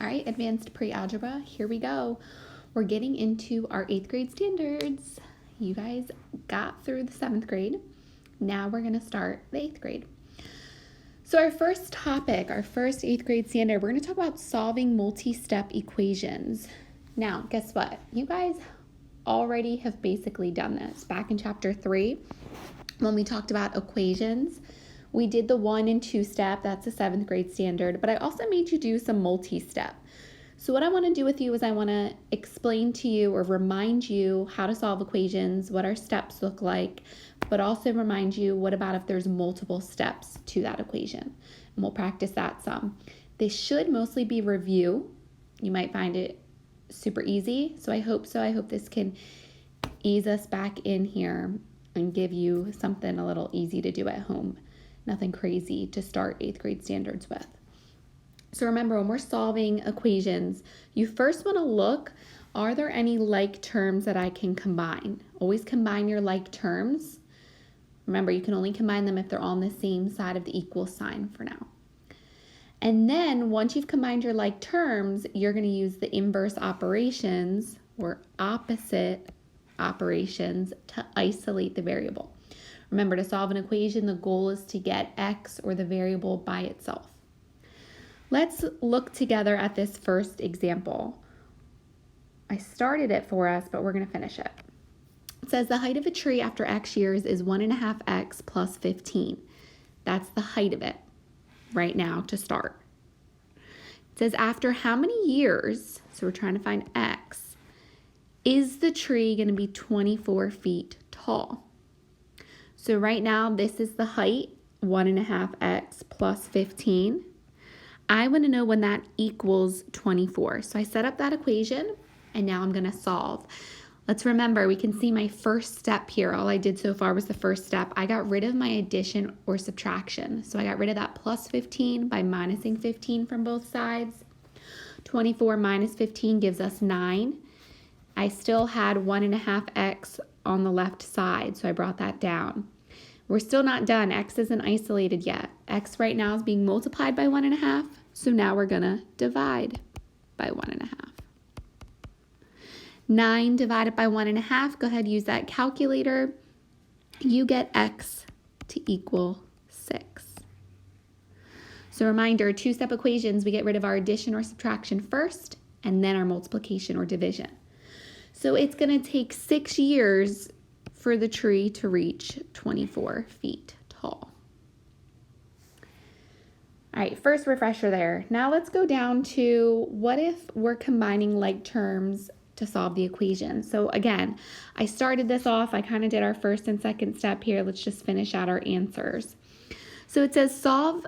All right, advanced pre-algebra, here we go. We're getting into our 8th grade standards. You guys got through the 7th grade. Now we're gonna start the 8th grade. So our first topic, our first 8th grade standard, we're gonna talk about solving multi-step equations. Now, guess what? You guys already have basically done this. Back in chapter 3, when we talked about equations, we did the 1 and 2 step, that's a 7th grade standard, but I also made you do some multi-step. So what I want to do with you is I want to explain to you or remind you how to solve equations, what our steps look like, but also remind you what about if there's multiple steps to that equation. And we'll practice that some. This should mostly be review. You might find it super easy, so I hope so. I hope this can ease us back in here and give you something a little easy to do at home. Nothing crazy to start 8th grade standards with. So remember, when we're solving equations, you first want to look, are there any like terms that I can combine? Always combine your like terms. Remember, you can only combine them if they're on the same side of the equal sign for now. And then once you've combined your like terms, you're going to use the inverse operations or opposite operations to isolate the variable. Remember, to solve an equation, the goal is to get x or the variable by itself. Let's look together at this first example. I started it for us, but we're going to finish it. It says the height of a tree after x years is 1.5x plus 15. That's the height of it right now to start. It says after how many years, so we're trying to find x, is the tree going to be 24 feet tall? So right now, this is the height, 1.5x plus 15. I want to know when that equals 24. So I set up that equation, and now I'm going to solve. Let's remember, we can see my first step here. All I did so far was the first step. I got rid of my addition or subtraction. So I got rid of that plus 15 by minusing 15 from both sides. 24 minus 15 gives us 9. I still had 1.5x on the left side, so I brought that down. We're still not done. X isn't isolated yet. X right now is being multiplied by 1.5, so now we're gonna divide by 1.5. 9 divided by 1.5, go ahead, use that calculator. You get x to equal 6. So reminder, 2-step equations, we get rid of our addition or subtraction first, and then our multiplication or division. So it's gonna take 6 years for the tree to reach 24 feet tall. All right, first refresher there. Now let's go down to what if we're combining like terms to solve the equation. So again, I started this off, I kind of did our first and second step here. Let's just finish out our answers. So it says solve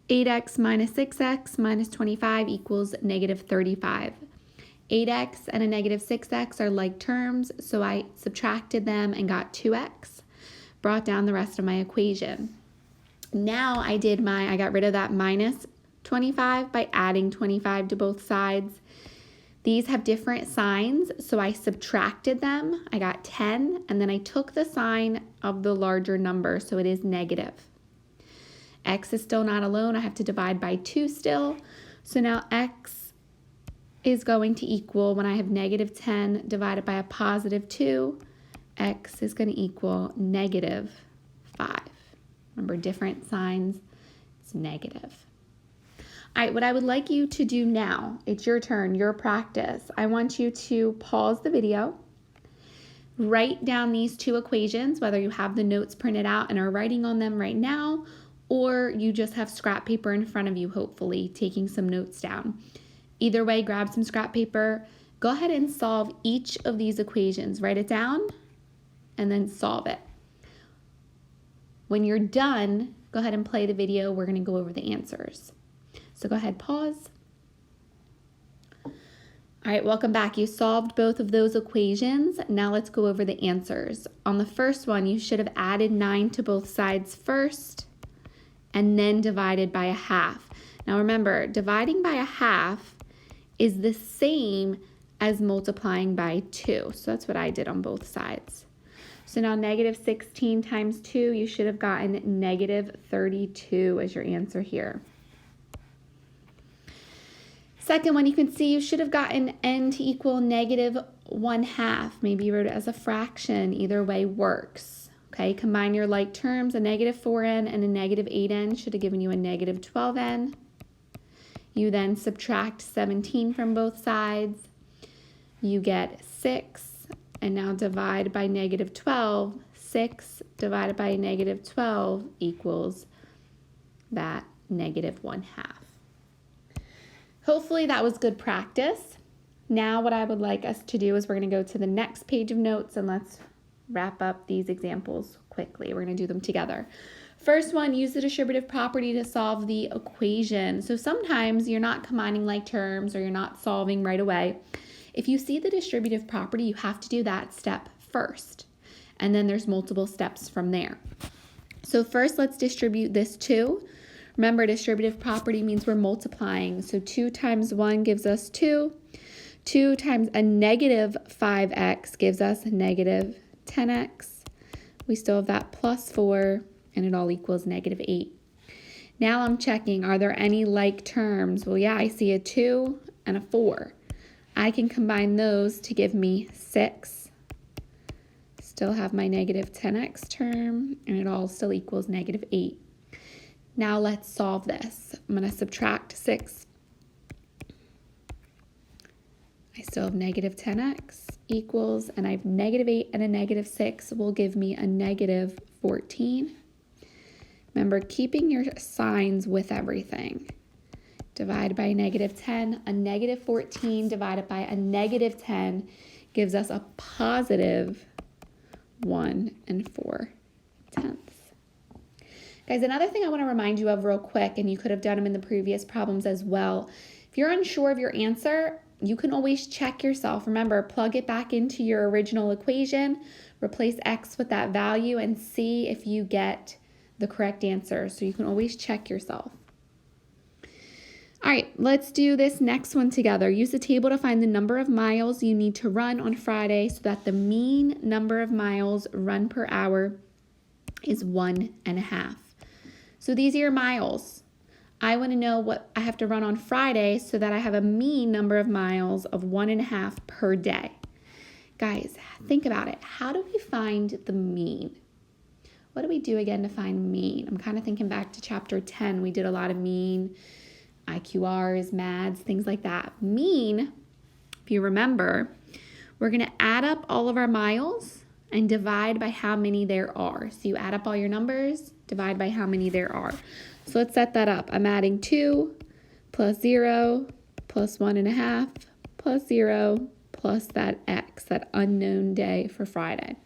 8x minus 6x minus 25 equals negative 35. 8x and a negative 6x are like terms, so I subtracted them and got 2x, brought down the rest of my equation. Now I got rid of that minus 25 by adding 25 to both sides. These have different signs, so I subtracted them. I got 10, and then I took the sign of the larger number, so it is negative. X is still not alone. I have to divide by 2 still, so now x is going to equal, when I have negative 10 divided by a positive 2, x is going to equal negative 5. Remember, different signs, it's negative. All right, what I would like you to do now, it's your turn, your practice. I want you to pause the video, write down these 2 equations, whether you have the notes printed out and are writing on them right now, or you just have scrap paper in front of you, hopefully, taking some notes down. Either way, grab some scrap paper, go ahead and solve each of these equations. Write it down and then solve it. When you're done, go ahead and play the video. We're going to go over the answers. So go ahead, pause. All right, welcome back. You solved both of those equations. Now let's go over the answers. On the first one, you should have added 9 to both sides first and then divided by a half. Now remember, dividing by a half is the same as multiplying by 2. So that's what I did on both sides. So now negative 16 times 2, you should have gotten negative 32 as your answer here. Second one, you can see you should have gotten n to equal -1/2. Maybe you wrote it as a fraction. Either way works. Okay, combine your like terms. A -4n and a -8n should have given you a -12n. You then subtract 17 from both sides. You get 6, and now divide by -12. 6 divided by -12 equals that -1/2. Hopefully that was good practice. Now what I would like us to do is we're going to go to the next page of notes and let's wrap up these examples quickly. We're going to do them together. First one, use the distributive property to solve the equation. So sometimes you're not combining like terms or you're not solving right away. If you see the distributive property, you have to do that step first. And then there's multiple steps from there. So first, let's distribute this 2. Remember, distributive property means we're multiplying. So 2 times 1 gives us 2. 2 times a -5x gives us -10x. We still have that +4, and it all equals -8. Now I'm checking, are there any like terms? Well, yeah, I see a 2 and a 4. I can combine those to give me 6. Still have my -10x term, and it all still equals -8. Now let's solve this. I'm going to subtract 6. I still have -10x equals, and I have -8 and a -6 will give me a -14. Remember, keeping your signs with everything. Divide by -10, a -14 divided by a -10 gives us a +1 4/10. Guys, another thing I want to remind you of real quick, and you could have done them in the previous problems as well. If you're unsure of your answer, you can always check yourself. Remember, plug it back into your original equation, replace x with that value, and see if you get the correct answer. So you can always check yourself. All right, let's do this next one together. Use the table to find the number of miles you need to run on Friday so that the mean number of miles run per hour is 1.5. So these are your miles. I want to know what I have to run on Friday so that I have a mean number of miles of 1.5 per day. Guys, think about it. How do we find the mean? What do we do again to find mean? I'm kind of thinking back to chapter 10. We did a lot of mean, IQRs, MADs, things like that. Mean, if you remember, we're going to add up all of our miles and divide by how many there are. So you add up all your numbers, divide by how many there are. So let's set that up. I'm adding 2 plus 0 plus 1.5 plus 0 plus that x, that unknown day for Friday.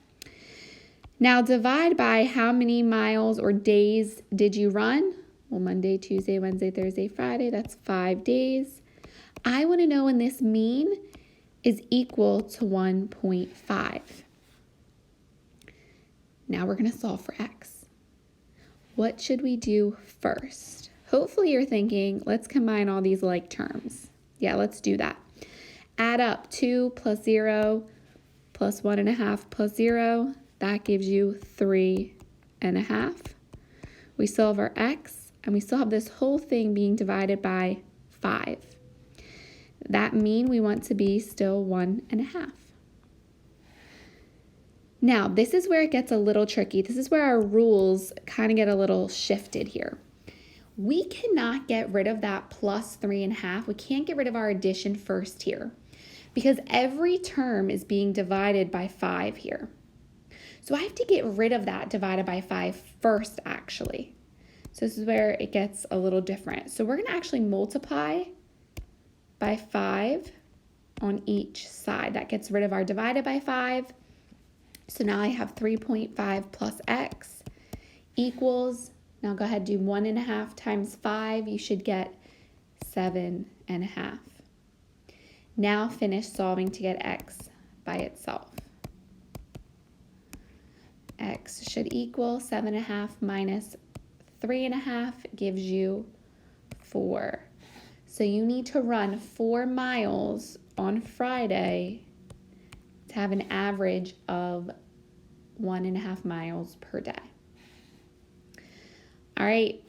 Now divide by how many miles or days did you run? Well, Monday, Tuesday, Wednesday, Thursday, Friday, that's 5 days. I want to know when this mean is equal to 1.5. Now we're going to solve for x. What should we do first? Hopefully you're thinking, let's combine all these like terms. Yeah, let's do that. Add up 2 plus 0 plus 1.5 plus 0. That gives you 3.5. We still have our x, and we still have this whole thing being divided by 5. That mean we want to be still 1.5. Now, this is where it gets a little tricky. This is where our rules kind of get a little shifted here. We cannot get rid of that plus 3.5. We can't get rid of our addition first here because every term is being divided by 5 here. So I have to get rid of that divided by 5 first, actually. So this is where it gets a little different. So we're going to actually multiply by 5 on each side. That gets rid of our divided by 5. So now I have 3.5 plus x equals, now go ahead and do 1.5 times 5. You should get 7.5. Now finish solving to get x by itself. X should equal 7.5 minus 3.5 gives you 4. So you need to run 4 miles on Friday to have an average of 1.5 miles per day. All right,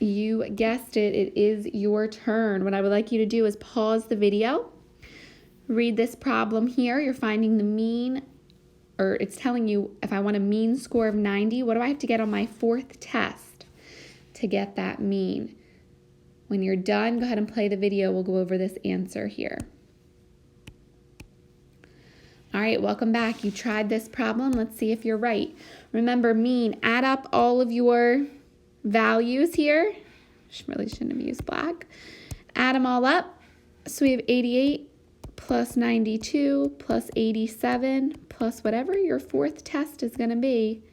You guessed it, it is your turn. What I would like you to do is pause the video, read this problem here. You're finding the mean, or it's telling you if I want a mean score of 90, what do I have to get on my fourth test to get that mean? When you're done, go ahead and play the video. We'll go over this answer here. All right, welcome back. You tried this problem. Let's see if you're right. Remember, mean, add up all of your values here. Really shouldn't have used black. Add them all up. So we have 88 plus 92 plus 87 plus whatever your fourth test is going to be,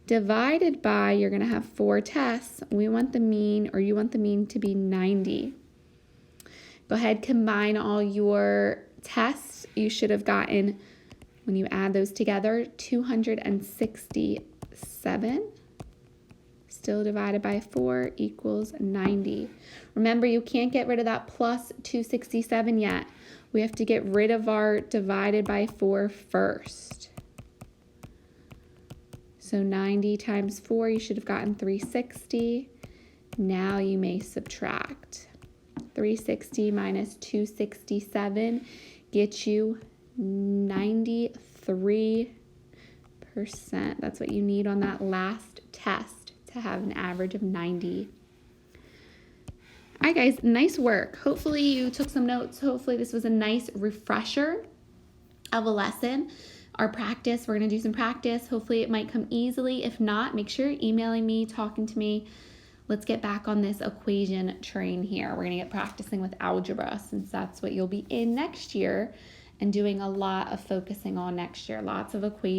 divided by, you're going to have 4 tests. We want the mean, or you want the mean to be 90. Go ahead, combine all your tests. You should have gotten, when you add those together, 267. Still divided by 4 equals 90. Remember, you can't get rid of that plus 267 yet. We have to get rid of our divided by 4 first. So 90 times 4, you should have gotten 360. Now you may subtract. 360 minus 267 gets you 93%. That's what you need on that last test to have an average of 90. All right, guys, nice work. Hopefully you took some notes. Hopefully this was a nice refresher of a lesson. Our practice, we're going to do some practice. Hopefully it might come easily. If not, make sure you're emailing me, talking to me. Let's get back on this equation train here. We're going to get practicing with algebra, since that's what you'll be in next year and doing a lot of focusing on next year. Lots of equations.